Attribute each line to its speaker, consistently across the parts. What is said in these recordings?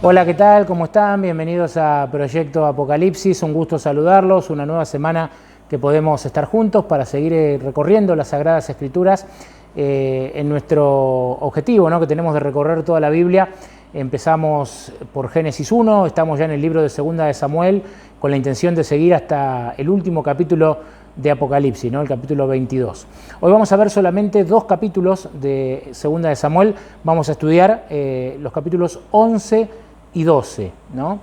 Speaker 1: Hola, ¿qué tal? ¿Cómo están? Bienvenidos a Proyecto Apocalipsis. Un gusto saludarlos. Una nueva semana que podemos estar juntos para seguir recorriendo las Sagradas Escrituras en nuestro objetivo, ¿no?, que tenemos de recorrer toda la Biblia. Empezamos por Génesis 1, estamos ya en el libro de Segunda de Samuel con la intención de seguir hasta el último capítulo de Apocalipsis, ¿no?, el capítulo 22. Hoy vamos a ver solamente dos capítulos de Segunda de Samuel. Vamos a estudiar los capítulos 11 y 12, ¿no?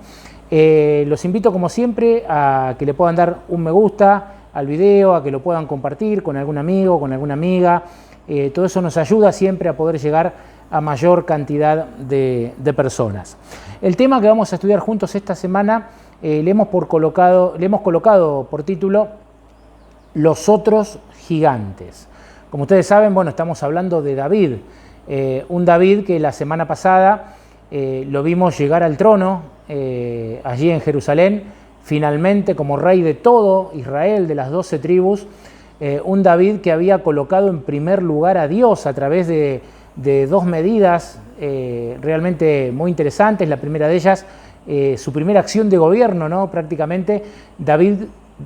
Speaker 1: Los invito, como siempre, a que le puedan dar un me gusta al video, a que lo puedan compartir con algún amigo, con alguna amiga. Todo eso nos ayuda siempre a poder llegar a mayor cantidad de personas. El tema que vamos a estudiar juntos esta semana le hemos colocado por título Los otros gigantes. Como ustedes saben, bueno, estamos hablando de David, un David que la semana pasada lo vimos llegar al trono allí en Jerusalén, finalmente como rey de todo Israel, de las 12 tribus, un David que había colocado en primer lugar a Dios a través de dos medidas realmente muy interesantes. La primera de ellas, su primera acción de gobierno, ¿no? Prácticamente David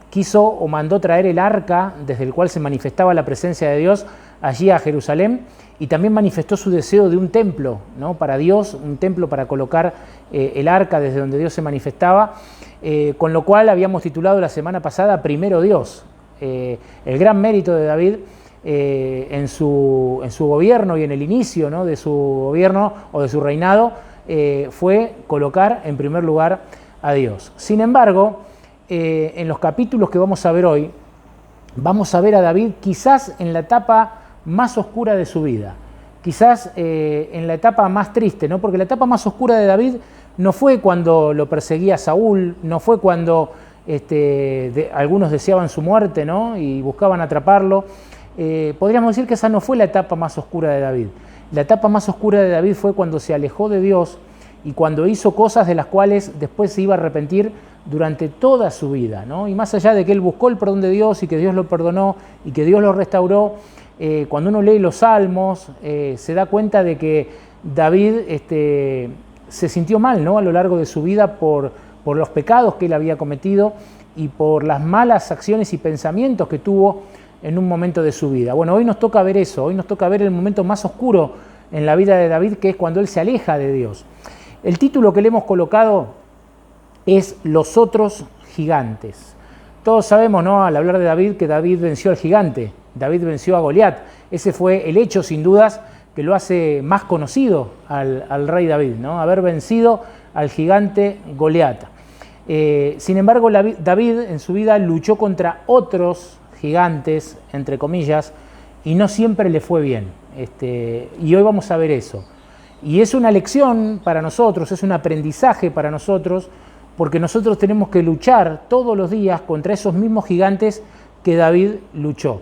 Speaker 1: quiso o mandó traer el arca desde el cual se manifestaba la presencia de Dios allí a Jerusalén, y también manifestó su deseo de un templo, ¿no?, para Dios, un templo para colocar el arca desde donde Dios se manifestaba, con lo cual habíamos titulado la semana pasada Primero Dios. El gran mérito de David en su gobierno y en el inicio, ¿no?, de su gobierno o de su reinado fue colocar en primer lugar a Dios. Sin embargo, en los capítulos que vamos a ver hoy, vamos a ver a David quizás en la etapa más oscura de su vida, quizás en la etapa más triste, ¿no? Porque la etapa más oscura de David no fue cuando lo perseguía Saúl, no fue cuando algunos deseaban su muerte, ¿no?, y buscaban atraparlo. Podríamos decir que esa no fue la etapa más oscura de David. La etapa más oscura de David fue cuando se alejó de Dios y cuando hizo cosas de las cuales después se iba a arrepentir durante toda su vida, ¿no? Y más allá de que él buscó el perdón de Dios y que Dios lo perdonó y que Dios lo restauró, cuando uno lee los Salmos se da cuenta de que David se sintió mal, ¿no?, a lo largo de su vida por los pecados que él había cometido y por las malas acciones y pensamientos que tuvo en un momento de su vida. Bueno, hoy nos toca ver eso, hoy nos toca ver el momento más oscuro en la vida de David, que es cuando él se aleja de Dios. El título que le hemos colocado es Los otros gigantes. Todos sabemos, ¿no?, al hablar de David, que David venció al gigante, David venció a Goliat. Ese fue el hecho, sin dudas, que lo hace más conocido al rey David, ¿no?, haber vencido al gigante Goliat. Sin embargo, David en su vida luchó contra otros gigantes, entre comillas, y no siempre le fue bien. Y hoy vamos a ver eso. Y es una lección para nosotros, es un aprendizaje para nosotros, porque nosotros tenemos que luchar todos los días contra esos mismos gigantes que David luchó.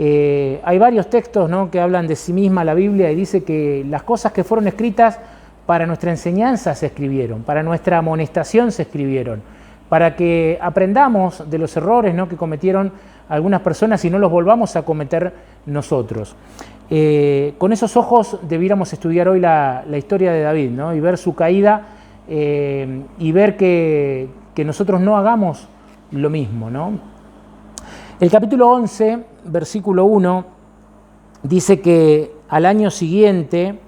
Speaker 1: Hay varios textos, ¿no?, que hablan de sí misma la Biblia, y dice que las cosas que fueron escritas para nuestra enseñanza se escribieron, para nuestra amonestación se escribieron, para que aprendamos de los errores, ¿no?, que cometieron algunas personas y no los volvamos a cometer nosotros. Con esos ojos debiéramos estudiar hoy la historia de David, ¿no?, y ver su caída y ver que nosotros no hagamos lo mismo, ¿no? El capítulo 11, versículo 1, dice que al año siguiente,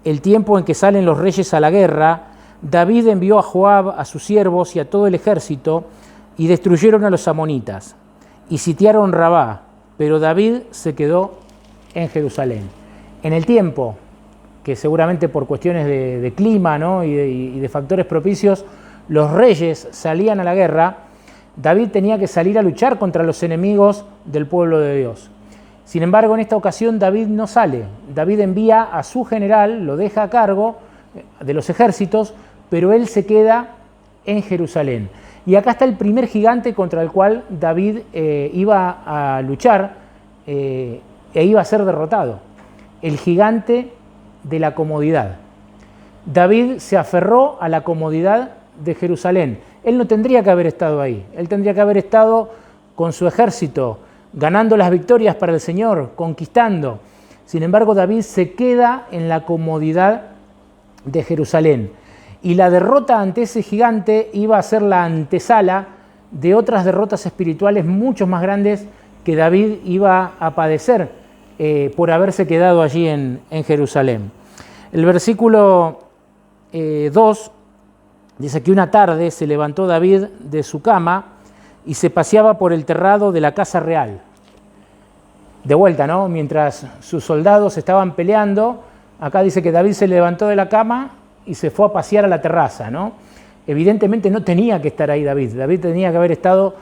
Speaker 1: el tiempo en que salen los reyes a la guerra, David envió a Joab, a sus siervos y a todo el ejército, y destruyeron a los amonitas, y sitiaron Rabá, pero David se quedó en Jerusalén. En el tiempo, que seguramente por cuestiones de clima, ¿no?, y de factores propicios, los reyes salían a la guerra, David tenía que salir a luchar contra los enemigos del pueblo de Dios. Sin embargo, en esta ocasión David no sale. David envía a su general, lo deja a cargo de los ejércitos, pero él se queda en Jerusalén. Y acá está el primer gigante contra el cual David iba a luchar e iba a ser derrotado. El gigante de la comodidad. David se aferró a la comodidad de Jerusalén. Él no tendría que haber estado ahí. Él tendría que haber estado con su ejército, ganando las victorias para el Señor, conquistando. Sin embargo, David se queda en la comodidad de Jerusalén. Y la derrota ante ese gigante iba a ser la antesala de otras derrotas espirituales mucho más grandes que David iba a padecer por haberse quedado allí en Jerusalén. El versículo 2 dice que una tarde se levantó David de su cama y se paseaba por el terrado de la casa real. De vuelta, ¿no? Mientras sus soldados estaban peleando, acá dice que David se levantó de la cama y se fue a pasear a la terraza, ¿no? Evidentemente no tenía que estar ahí David. David tenía que haber estado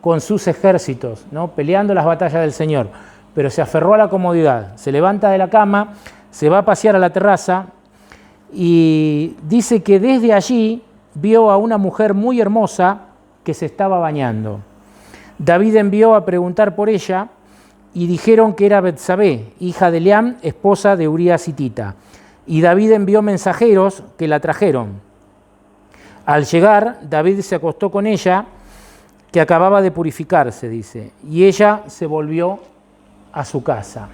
Speaker 1: con sus ejércitos, ¿no? Peleando las batallas del Señor. Pero se aferró a la comodidad. Se levanta de la cama, se va a pasear a la terraza y dice que desde allí vio a una mujer muy hermosa que se estaba bañando. David envió a preguntar por ella y dijeron que era Betsabé, hija de Eliam, esposa de Urías hitita. Y David envió mensajeros que la trajeron. Al llegar, David se acostó con ella, que acababa de purificarse, dice, y ella se volvió a su casa.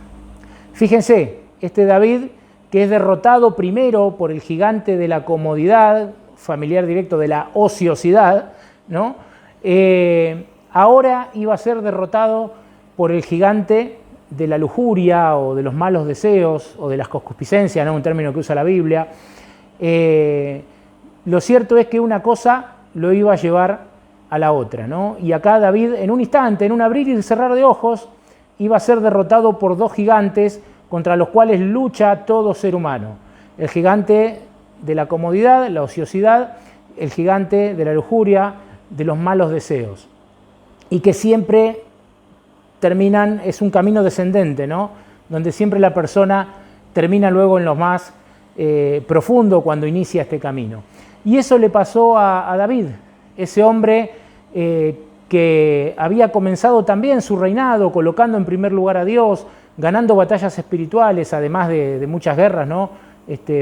Speaker 1: Fíjense, este David, que es derrotado primero por el gigante de la comodidad, familiar directo de la ociosidad, ¿no? Ahora iba a ser derrotado por el gigante de la lujuria o de los malos deseos o de las concupiscencias, ¿no? Un término que usa la Biblia. Lo cierto es que una cosa lo iba a llevar a la otra, ¿no? Y acá David, en un instante, en un abrir y cerrar de ojos, iba a ser derrotado por dos gigantes contra los cuales lucha todo ser humano. El gigante de la comodidad, la ociosidad, el gigante de la lujuria, de los malos deseos. Y que siempre terminan, es un camino descendente, ¿no? Donde siempre la persona termina luego en lo más profundo cuando inicia este camino. Y eso le pasó a David, ese hombre que había comenzado también su reinado colocando en primer lugar a Dios, ganando batallas espirituales, además de muchas guerras, ¿no?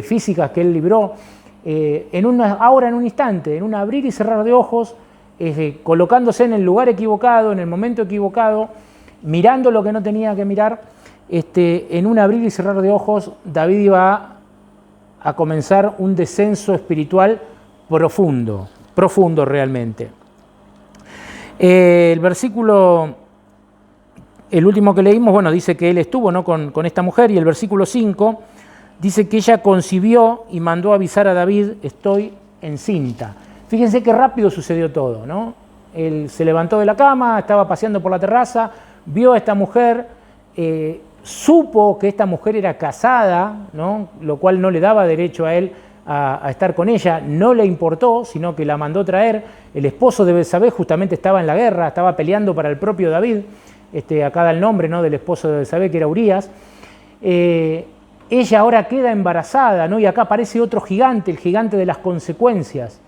Speaker 1: Físicas que él libró, ahora en un instante, en un abrir y cerrar de ojos, colocándose en el lugar equivocado, en el momento equivocado, mirando lo que no tenía que mirar, en un abrir y cerrar de ojos, David iba a comenzar un descenso espiritual profundo, profundo realmente. El versículo, el último que leímos, bueno, dice que él estuvo, ¿no? con esta mujer, y el versículo 5 dice que ella concibió y mandó avisar a David, estoy encinta. Fíjense qué rápido sucedió todo, ¿no? Él se levantó de la cama, estaba paseando por la terraza, vio a esta mujer, supo que esta mujer era casada, ¿no? Lo cual no le daba derecho a él a estar con ella, no le importó, sino que la mandó traer. El esposo de Betsabé justamente estaba en la guerra, estaba peleando para el propio David, acá da el nombre, ¿no? Del esposo de Betsabé, que era Urías. Ella ahora queda embarazada, ¿no? Y acá aparece otro gigante, el gigante de las consecuencias,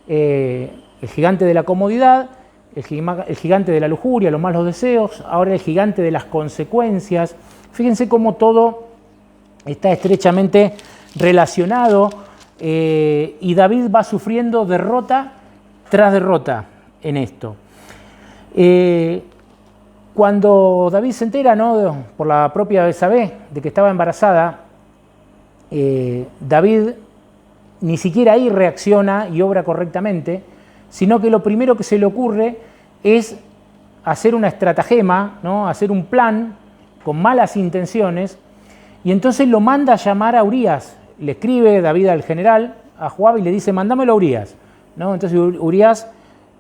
Speaker 1: el gigante de la comodidad, el gigante de la lujuria, los malos deseos, ahora el gigante de las consecuencias. Fíjense cómo todo está estrechamente relacionado y David va sufriendo derrota tras derrota en esto. Cuando David se entera, ¿no? por la propia Betsabé de que estaba embarazada, David ni siquiera ahí reacciona y obra correctamente, sino que lo primero que se le ocurre es hacer una estratagema, ¿no? Hacer un plan con malas intenciones, y entonces lo manda a llamar a Urías. Le escribe David al general, a Joab, y le dice, mándamelo a Urías, ¿no? Entonces Urías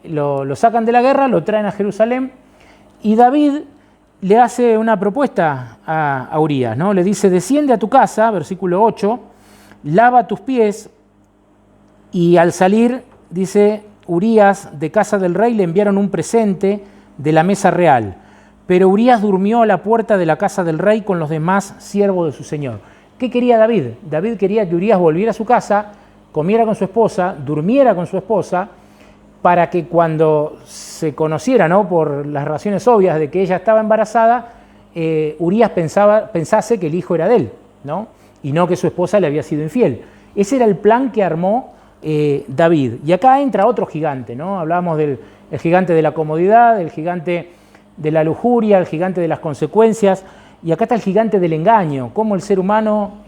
Speaker 1: lo sacan de la guerra, lo traen a Jerusalén, y David le hace una propuesta a Urías, ¿no? Le dice, desciende a tu casa, versículo 8, lava tus pies, y al salir, dice, Urías de casa del rey le enviaron un presente de la mesa real, pero Urías durmió a la puerta de la casa del rey con los demás siervos de su señor. ¿Qué quería David? David quería que Urías volviera a su casa, comiera con su esposa, durmiera con su esposa, para que cuando se conociera, ¿no? por las razones obvias de que ella estaba embarazada, Urías pensase que el hijo era de él, ¿no? Y no que su esposa le había sido infiel. Ese era el plan que armó David. Y acá entra otro gigante, ¿no? Hablábamos del gigante de la comodidad, el gigante de la lujuria, el gigante de las consecuencias, y acá está el gigante del engaño, cómo el ser humano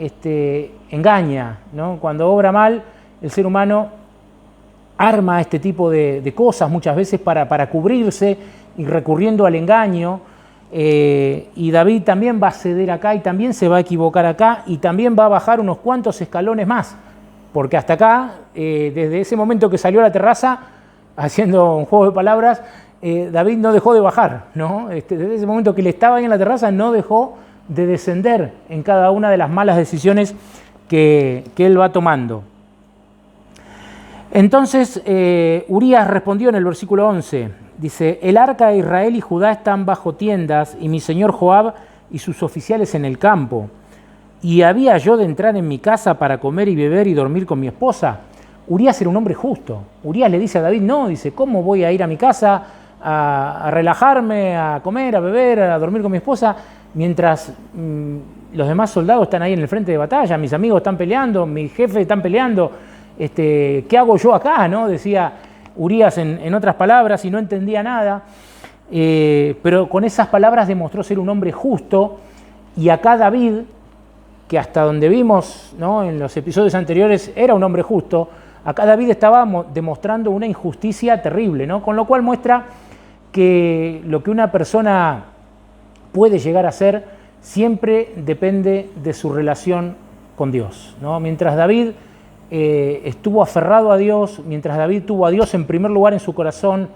Speaker 1: engaña, ¿no? Cuando obra mal, el ser humano arma este tipo de cosas muchas veces para cubrirse y recurriendo al engaño. Y David también va a ceder acá y también se va a equivocar acá y también va a bajar unos cuantos escalones más, porque hasta acá, desde ese momento que salió a la terraza, haciendo un juego de palabras, David no dejó de bajar, ¿no? Desde ese momento que él estaba ahí en la terraza no dejó de descender en cada una de las malas decisiones que él va tomando. Entonces Urías respondió en el versículo 11, dice: el arca de Israel y Judá están bajo tiendas, y mi señor Joab y sus oficiales en el campo. ¿Y había yo de entrar en mi casa para comer y beber y dormir con mi esposa? Urías era un hombre justo. Urías le dice a David, no, dice, ¿cómo voy a ir a mi casa a relajarme, a comer, a beber, a dormir con mi esposa, mientras los demás soldados están ahí en el frente de batalla, mis amigos están peleando, mis jefes están peleando? ¿Qué hago yo acá? ¿No? Decía Urías en otras palabras, y no entendía nada, pero con esas palabras demostró ser un hombre justo. Y acá David, que hasta donde vimos, ¿no?, en los episodios anteriores era un hombre justo, acá David estaba demostrando una injusticia terrible, ¿no? Con lo cual muestra que lo que una persona puede llegar a ser siempre depende de su relación con Dios, ¿no? Mientras David estuvo aferrado a Dios, mientras David tuvo a Dios en primer lugar en su corazón,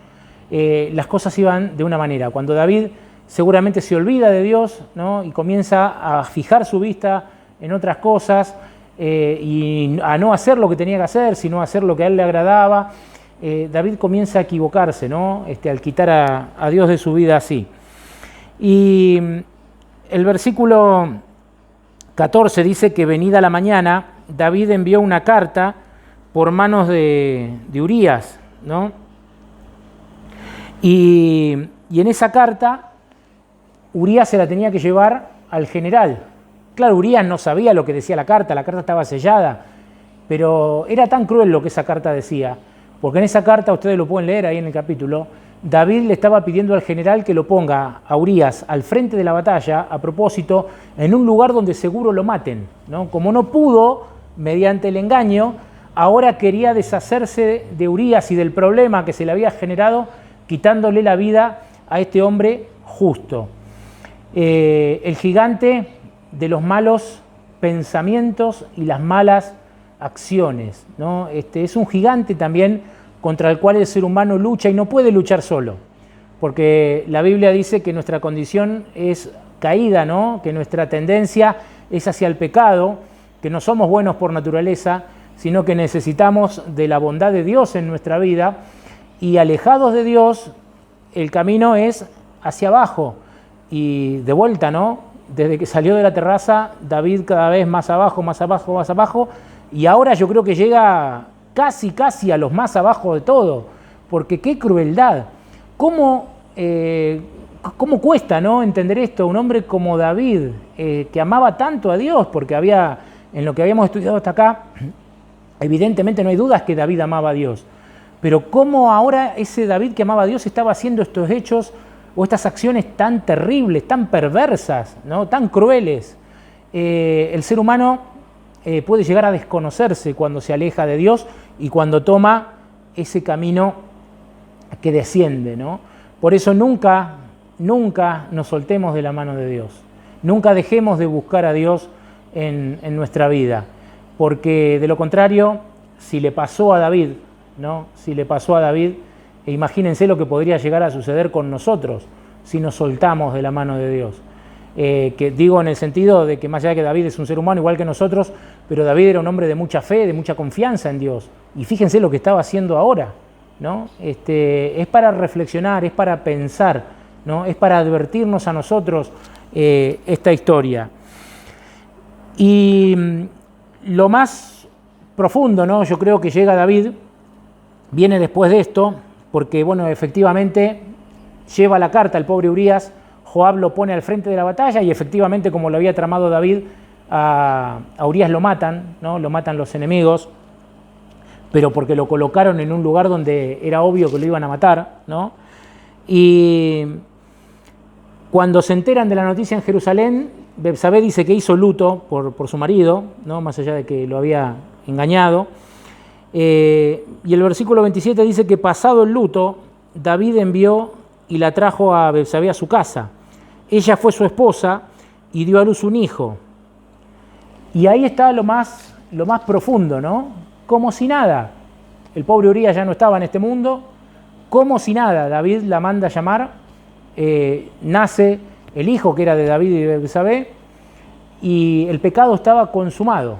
Speaker 1: las cosas iban de una manera. Cuando David seguramente se olvida de Dios, ¿no?, y comienza a fijar su vista en otras cosas y a no hacer lo que tenía que hacer, sino a hacer lo que a él le agradaba, David comienza a equivocarse, ¿no?, al quitar a Dios de su vida así. Y el versículo 14 dice que venida la mañana, David envió una carta por manos de Urías, ¿no? Y en esa carta, Urías se la tenía que llevar al general. Claro, Urías no sabía lo que decía la carta estaba sellada, pero era tan cruel lo que esa carta decía, porque en esa carta, ustedes lo pueden leer ahí en el capítulo, David le estaba pidiendo al general que lo ponga a Urías al frente de la batalla, a propósito, en un lugar donde seguro lo maten, ¿no? Como no pudo, mediante el engaño, ahora quería deshacerse de Urías y del problema que se le había generado, quitándole la vida a este hombre justo. El gigante de los malos pensamientos y las malas acciones, ¿no? Es un gigante también contra el cual el ser humano lucha y no puede luchar solo, porque la Biblia dice que nuestra condición es caída, ¿no?, que nuestra tendencia es hacia el pecado, que no somos buenos por naturaleza, sino que necesitamos de la bondad de Dios en nuestra vida, y alejados de Dios el camino es hacia abajo. Y de vuelta, ¿no?, desde que salió de la terraza, David cada vez más abajo, más abajo, más abajo, y ahora yo creo que llega casi a los más abajo de todo, porque qué crueldad. ¿Cómo cuesta, ¿no?, entender esto? Un hombre como David, que amaba tanto a Dios, porque en lo que habíamos estudiado hasta acá, evidentemente no hay dudas que David amaba a Dios, pero cómo ahora ese David que amaba a Dios estaba haciendo estos hechos o estas acciones tan terribles, tan perversas, ¿no?, tan crueles. El ser humano puede llegar a desconocerse cuando se aleja de Dios y cuando toma ese camino que desciende, ¿no? Por eso nunca nos soltemos de la mano de Dios. Nunca dejemos de buscar a Dios en nuestra vida, porque de lo contrario, si le pasó a David, ¿no?, si le pasó a David, imagínense lo que podría llegar a suceder con nosotros si nos soltamos de la mano de Dios. Que digo en el sentido de que más allá de que David es un ser humano igual que nosotros, pero David era un hombre de mucha fe, de mucha confianza en Dios. Y fíjense lo que estaba haciendo ahora, ¿no? Es para reflexionar, es para pensar, ¿no?, es para advertirnos a nosotros esta historia. Y lo más profundo, ¿no?, yo creo que llega David, viene después de esto, porque bueno, efectivamente lleva la carta el pobre Urías, Joab lo pone al frente de la batalla y efectivamente, como lo había tramado David, a Urías lo matan, ¿no?, lo matan los enemigos, pero porque lo colocaron en un lugar donde era obvio que lo iban a matar, ¿no? Y cuando se enteran de la noticia en Jerusalén, Betsabé dice que hizo luto por su marido, ¿no?, más allá de que lo había engañado, Y el versículo 27 dice que pasado el luto, David envió y la trajo a Betsabé a su casa. Ella fue su esposa y dio a luz un hijo. Y ahí está lo más profundo, ¿no? Como si nada. El pobre Urías ya no estaba en este mundo. Como si nada, David la manda a llamar. Nace el hijo que era de David y de Betsabé. Y el pecado estaba consumado.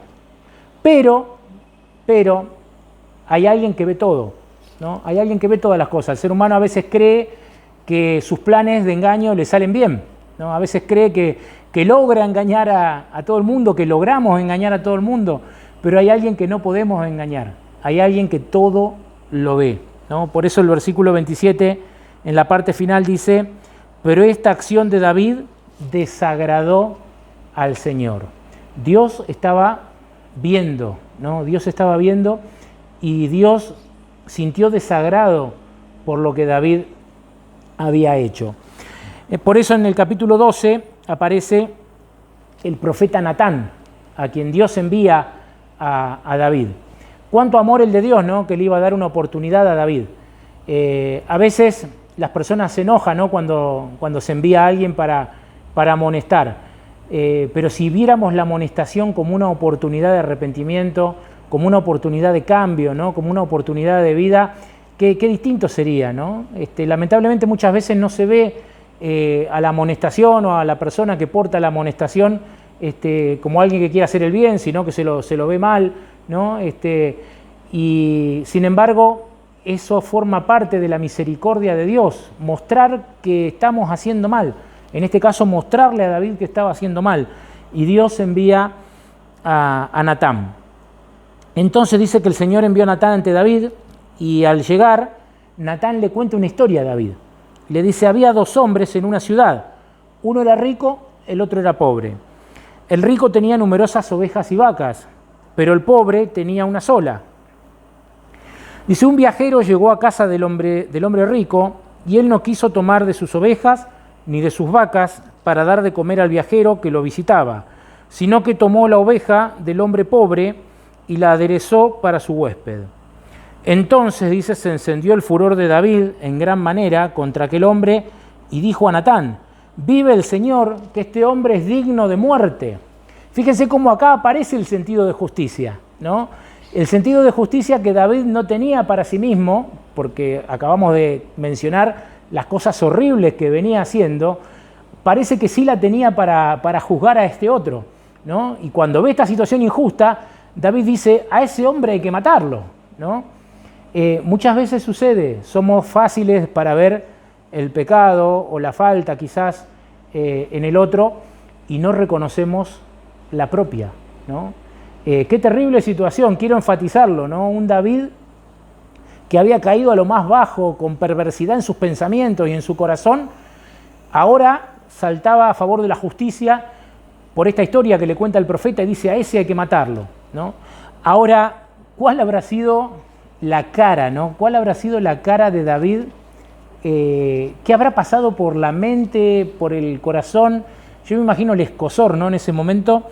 Speaker 1: Pero hay alguien que ve todo, ¿no? Hay alguien que ve todas las cosas. El ser humano a veces cree que sus planes de engaño le salen bien, ¿no? A veces cree que logra engañar a todo el mundo, que logramos engañar a todo el mundo, pero hay alguien que no podemos engañar. Hay alguien que todo lo ve, ¿no? Por eso el versículo 27 en la parte final dice: pero esta acción de David desagradó al Señor. Dios estaba viendo, ¿no? Dios estaba viendo y Dios sintió desagrado por lo que David había hecho. Por eso en el capítulo 12 aparece el profeta Natán, a quien Dios envía a David. Cuánto amor el de Dios, ¿no? Que le iba a dar una oportunidad a David. A veces las personas se enojan, ¿no? Cuando se envía a alguien para amonestar. Pero si viéramos la amonestación como una oportunidad de arrepentimiento, como una oportunidad de cambio, ¿no? Como una oportunidad de vida, qué distinto sería, ¿no? Lamentablemente muchas veces no se ve a la amonestación o a la persona que porta la amonestación como alguien que quiere hacer el bien, sino que se lo ve mal, ¿no? Y sin embargo, eso forma parte de la misericordia de Dios, mostrar que estamos haciendo mal. En este caso, mostrarle a David que estaba haciendo mal. Y Dios envía a Natán. Entonces dice que el Señor envió a Natán ante David, y al llegar, Natán le cuenta una historia a David. Le dice: había dos hombres en una ciudad. Uno era rico, el otro era pobre. El rico tenía numerosas ovejas y vacas, pero el pobre tenía una sola. Dice: un viajero llegó a casa del hombre rico, y él no quiso tomar de sus ovejas ni de sus vacas para dar de comer al viajero que lo visitaba, sino que tomó la oveja del hombre pobre y la aderezó para su huésped. Entonces, dice, se encendió el furor de David en gran manera contra aquel hombre y dijo a Natán: vive el Señor, que este hombre es digno de muerte. Fíjense cómo acá aparece el sentido de justicia, ¿no? El sentido de justicia que David no tenía para sí mismo, porque acabamos de mencionar las cosas horribles que venía haciendo, parece que sí la tenía para juzgar a este otro, ¿no? Y cuando ve esta situación injusta, David dice: a ese hombre hay que matarlo, ¿no? Muchas veces sucede, somos fáciles para ver el pecado o la falta quizás en el otro y no reconocemos la propia, ¿no? Qué terrible situación, quiero enfatizarlo, ¿no? Un David que había caído a lo más bajo, con perversidad en sus pensamientos y en su corazón, ahora saltaba a favor de la justicia por esta historia que le cuenta el profeta y dice: a ese hay que matarlo, ¿no? Ahora, ¿cuál habrá sido la cara, ¿no? ¿Cuál habrá sido la cara de David? ¿Qué habrá pasado por la mente, por el corazón? Yo me imagino el escozor, ¿no? En ese momento,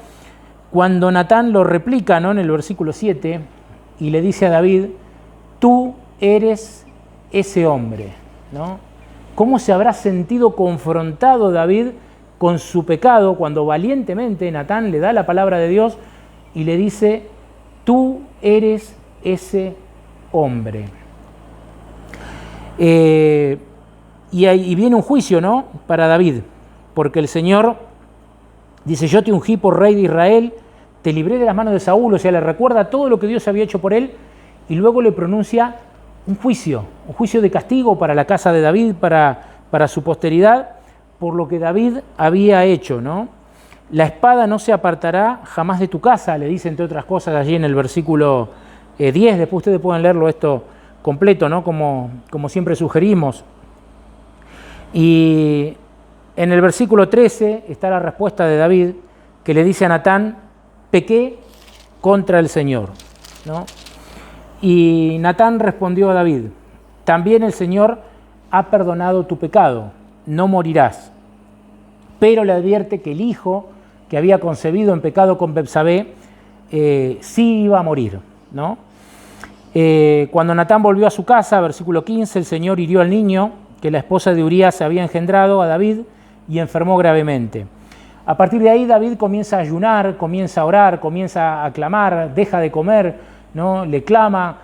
Speaker 1: cuando Natán lo replica, ¿no? En el versículo 7, y le dice a David: tú eres ese hombre, ¿no? ¿Cómo se habrá sentido confrontado David con su pecado cuando valientemente Natán le da la palabra de Dios y le dice: tú eres ese hombre? Y viene un juicio, ¿no? Para David, porque el Señor dice: yo te ungí por rey de Israel, te libré de las manos de Saúl. O sea, le recuerda todo lo que Dios había hecho por él y luego le pronuncia un juicio de castigo para la casa de David, para su posteridad, por lo que David había hecho, ¿no? La espada no se apartará jamás de tu casa, le dice entre otras cosas allí en el versículo 10. Después ustedes pueden leerlo esto completo, ¿no? Como siempre sugerimos. Y en el versículo 13 está la respuesta de David, que le dice a Natán: pequé contra el Señor, ¿no? Y Natán respondió a David: también el Señor ha perdonado tu pecado, no morirás. Pero le advierte que el hijo que había concebido en pecado con Betsabé sí iba a morir, ¿no? Cuando Natán volvió a su casa, versículo 15, el Señor hirió al niño que la esposa de Urías había engendrado a David y enfermó gravemente. A partir de ahí David comienza a ayunar, comienza a orar, comienza a clamar, deja de comer, ¿no? Le clama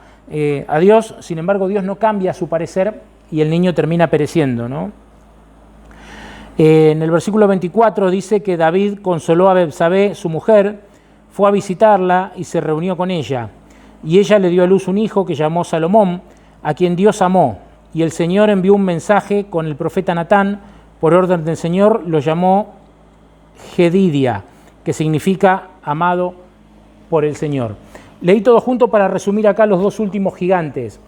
Speaker 1: a Dios. Sin embargo, Dios no cambia su parecer y el niño termina pereciendo, ¿no? En el versículo 24 dice que David consoló a Betsabé, su mujer, fue a visitarla y se reunió con ella. Y ella le dio a luz un hijo que llamó Salomón, a quien Dios amó. Y el Señor envió un mensaje con el profeta Natán, por orden del Señor, lo llamó Jedidia, que significa amado por el Señor. Leí todo junto para resumir acá los dos últimos gigantes,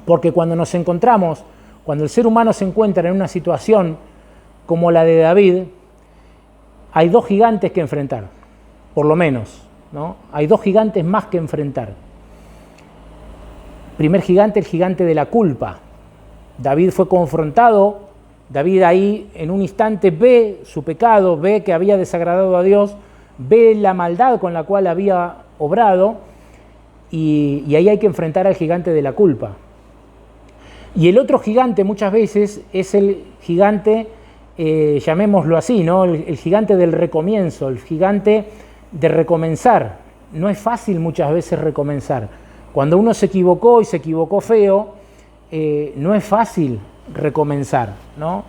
Speaker 1: porque cuando nos encontramos, cuando el ser humano se encuentra en una situación como la de David, hay dos gigantes que enfrentar, por lo menos, ¿no? Hay dos gigantes más que enfrentar. Primer gigante, el gigante de la culpa. David fue confrontado, David ahí en un instante ve su pecado, ve que había desagradado a Dios, ve la maldad con la cual había obrado y ahí hay que enfrentar al gigante de la culpa. Y el otro gigante muchas veces es el gigante, llamémoslo así, ¿no? El gigante del recomienzo, el gigante de recomenzar. No es fácil muchas veces recomenzar. Cuando uno se equivocó y se equivocó feo, no es fácil recomenzar, ¿no?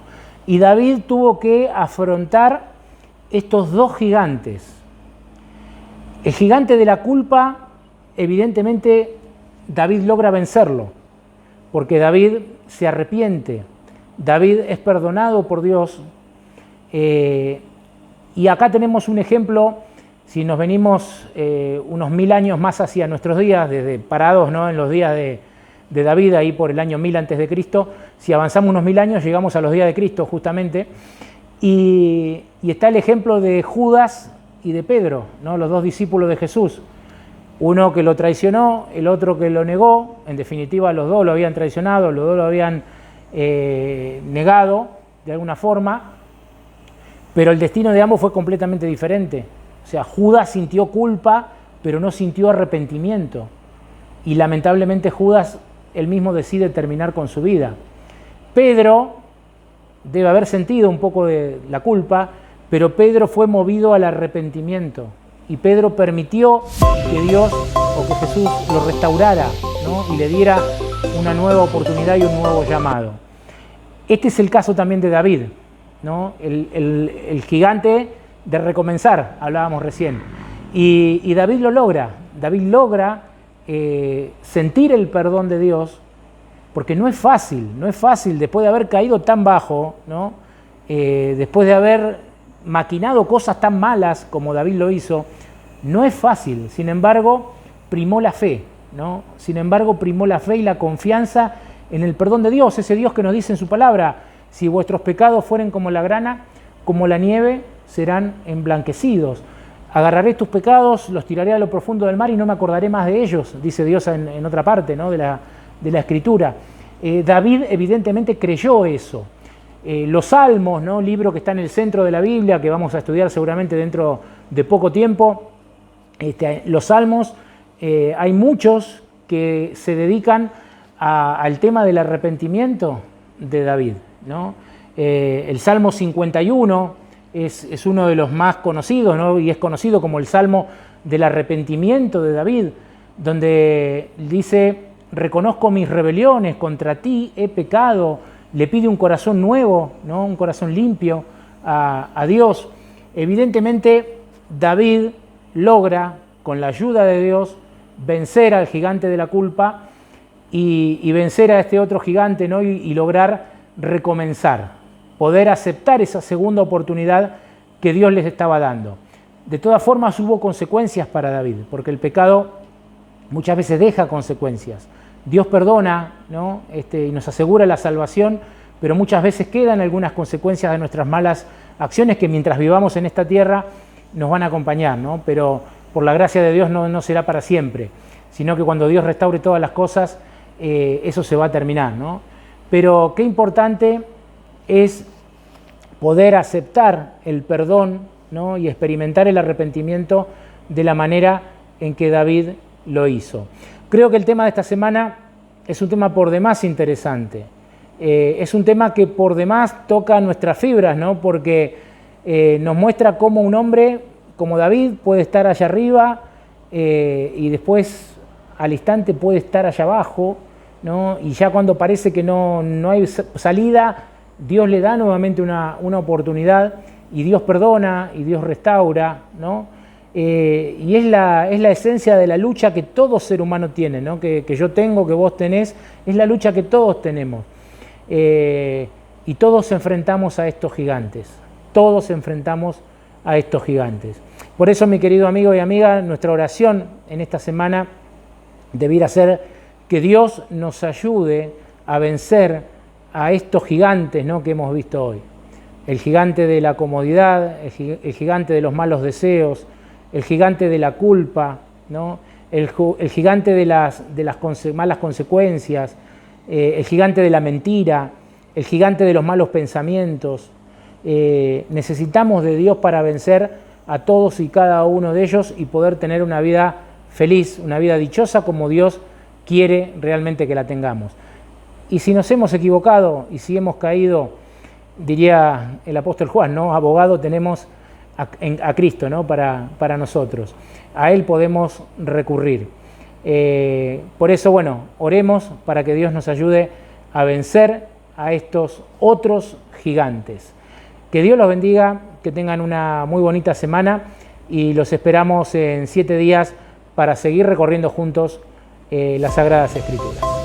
Speaker 1: Y David tuvo que afrontar estos dos gigantes. El gigante de la culpa, evidentemente, David logra vencerlo, porque David se arrepiente, David es perdonado por Dios. Y acá tenemos un ejemplo, si nos venimos unos 1000 años más hacia nuestros días, desde parados, ¿no?, en los días de David, ahí por el año 1000 antes de Cristo, si avanzamos unos 1000 años llegamos a los días de Cristo justamente, y está el ejemplo de Judas y de Pedro, ¿no?, los dos discípulos de Jesús, uno que lo traicionó, el otro que lo negó. En definitiva los dos lo habían traicionado, los dos lo habían negado de alguna forma, pero el destino de ambos fue completamente diferente. O sea, Judas sintió culpa, pero no sintió arrepentimiento, y lamentablemente Judas él mismo decide terminar con su vida. Pedro debe haber sentido un poco de la culpa, pero Pedro fue movido al arrepentimiento y Pedro permitió que Dios o que Jesús lo restaurara, ¿no?, y le diera una nueva oportunidad y un nuevo llamado. Este es el caso también de David, ¿no?, el gigante de recomenzar, hablábamos recién, y David lo logra. David logra sentir el perdón de Dios, porque no es fácil después de haber caído tan bajo, ¿no?, después de haber maquinado cosas tan malas como David lo hizo, no es fácil. Sin embargo, primó la fe, ¿no? Sin embargo, primó la fe y la confianza en el perdón de Dios, ese Dios que nos dice en su palabra: si vuestros pecados fueren como la grana, como la nieve, serán emblanquecidos. Agarraré tus pecados, los tiraré a lo profundo del mar y no me acordaré más de ellos, dice Dios en otra parte, ¿no?, de la Escritura. David evidentemente creyó eso. Los Salmos, ¿no?, libro que está en el centro de la Biblia, que vamos a estudiar seguramente dentro de poco tiempo, los Salmos, hay muchos que se dedican al tema del arrepentimiento de David, ¿no? El Salmo 51 es uno de los más conocidos, ¿no?, y es conocido como el Salmo del arrepentimiento de David, donde dice: reconozco mis rebeliones, contra ti he pecado. Le pide un corazón nuevo, ¿no?, un corazón limpio a Dios. Evidentemente David logra, con la ayuda de Dios, vencer al gigante de la culpa y vencer a este otro gigante, ¿no?, y lograr recomenzar, poder aceptar esa segunda oportunidad que Dios les estaba dando. De todas formas hubo consecuencias para David, porque el pecado muchas veces deja consecuencias. Dios perdona, ¿no?, y nos asegura la salvación, pero muchas veces quedan algunas consecuencias de nuestras malas acciones que mientras vivamos en esta tierra nos van a acompañar, ¿no? Pero por la gracia de Dios no será para siempre, sino que cuando Dios restaure todas las cosas, eso se va a terminar, ¿no? Pero qué importante es poder aceptar el perdón, ¿no?, y experimentar el arrepentimiento de la manera en que David lo hizo. Creo que el tema de esta semana es un tema por demás interesante. Es un tema que por demás toca nuestras fibras, ¿no? Porque nos muestra cómo un hombre como David puede estar allá arriba y después al instante puede estar allá abajo, ¿no? Y ya cuando parece que no hay salida, Dios le da nuevamente una oportunidad y Dios perdona y Dios restaura, ¿no? Y es la esencia de la lucha que todo ser humano tiene, ¿no? Que yo tengo, que vos tenés, es la lucha que todos tenemos. Y todos enfrentamos a estos gigantes, todos enfrentamos a estos gigantes. Por eso, mi querido amigo y amiga, nuestra oración en esta semana debiera ser que Dios nos ayude a vencer a estos gigantes, ¿no?, que hemos visto hoy. El gigante de la comodidad, el gigante de los malos deseos, el gigante de la culpa, ¿no?, el gigante de las malas consecuencias, el gigante de la mentira, el gigante de los malos pensamientos. Necesitamos de Dios para vencer a todos y cada uno de ellos y poder tener una vida feliz, una vida dichosa como Dios quiere realmente que la tengamos. Y si nos hemos equivocado y si hemos caído, diría el apóstol Juan, ¿no?, abogado tenemos a Cristo, ¿no?, para nosotros. A Él podemos recurrir. Por eso, bueno, oremos para que Dios nos ayude a vencer a estos otros gigantes. Que Dios los bendiga, que tengan una muy bonita semana y los esperamos en 7 días para seguir recorriendo juntos las Sagradas Escrituras.